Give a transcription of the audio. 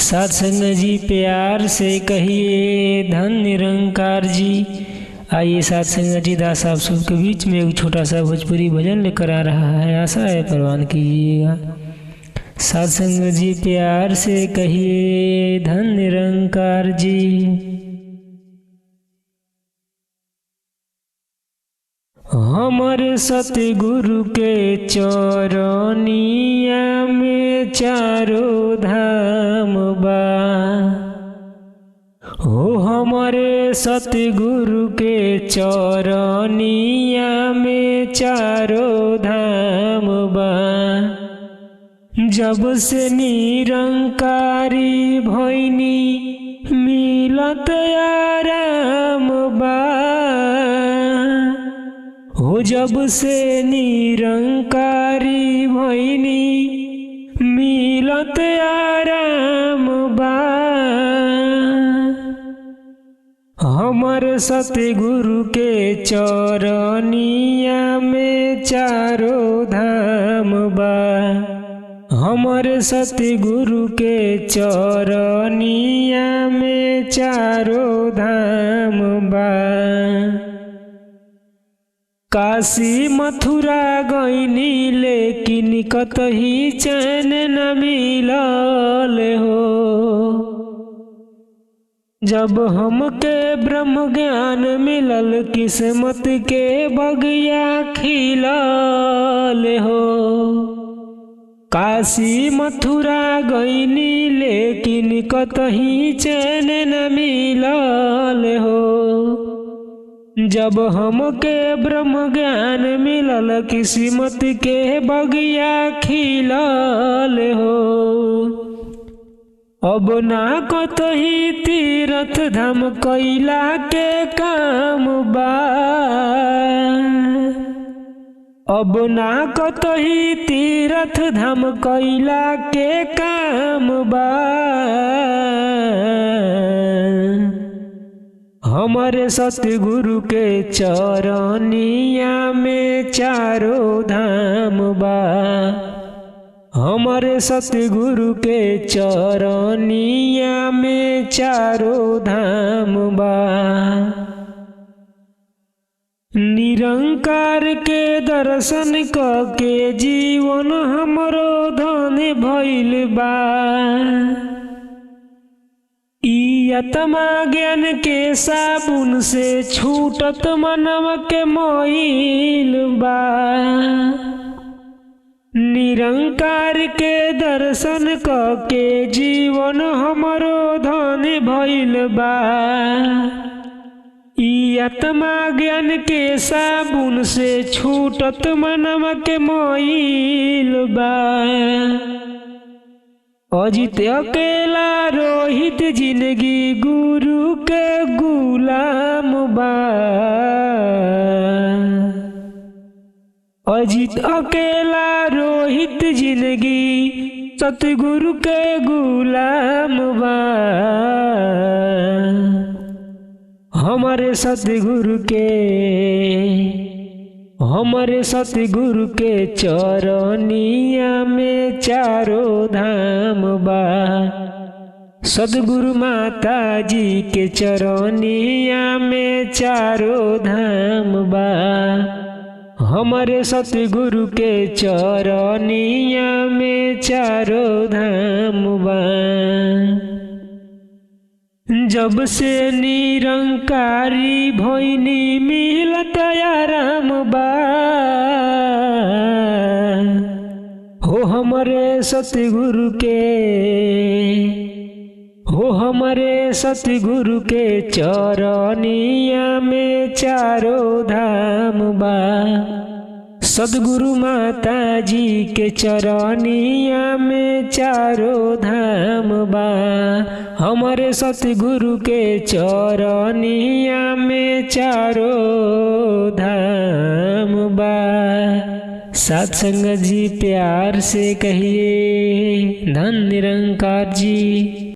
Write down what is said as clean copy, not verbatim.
सत्संग जी प्यार से कहिए धन निरंकार जी। आइए सत्संग जी दास आप सबके बीच में एक छोटा सा भोजपुरी भजन लेकर आ रहा है, आशा है परवान कीजिएगा। सत्संग जी प्यार से कहिए धन निरंकार जी। हमर सतगुरु के चरनिया में चारों धाम बा। हो हमरे सतगुरु के चरनिया में चारों धाम बा। जब से निरंकारी भइनी मिलत आराम बा। हो जब से निरंकारी भइनी मिलत आराम बा। हमर सतगुरु के चरनिया में चारों धाम बा। हमर सतगुरु के चरनिया में चारों धाम बा। काशी मथुरा गईनी लेकिन कतही चैन न मिलल हो। जब हमके ब्रह्म ज्ञान मिलल किस्मत के बगिया खिलल हो। काशी मथुरा गईनी लेकिन कतही चैन न मिलल हो। जब हमके ब्रह्म ज्ञान मिलल किस्मत के बगिया खिलल हो। अब ना कतही तीर्थ धाम कैला के काम बा। अब ना कतही तीर्थ धाम कैला के काम बा। हमरे सतगुरु के चरनिया में चारों धाम बा। हमरे सतगुरु के चरनिया में चारों धाम बा। निरंकार के दर्शन के जीवन हमरो धन भइल बा। आत्मा ज्ञान के साबुन से छूटत मनव के मोइल बा। निरंकार के दर्शन के जीवन हमरो धन भइल बा। आत्मा ज्ञान के साबुन से छूटत मनव के मोइल बा। अजित अकेला रोहित जिंदगी गुरु के गुलाम बा। अजित अकेला रोहित जिंदगी सतगुरु के गुलाम बा। हमारे सतगुरु के चरनिया में चारों धाम बा। सद्गुरु माता जी के चरनिया में चारों धाम बा। हमारे सतगुरु के चरनिया में चारों धाम बा। जब से निरंकारी भइनी मिलत आराम बा। हो हमरे सतगुरु के चरनिया में चारों धाम बा। सद्गुरु माता जी के चरनिया में चारों धाम बा। हमारे सतगुरु के चरनिया में चारों धाम बा। सत्संग जी प्यार से कहिए धन निरंकार जी।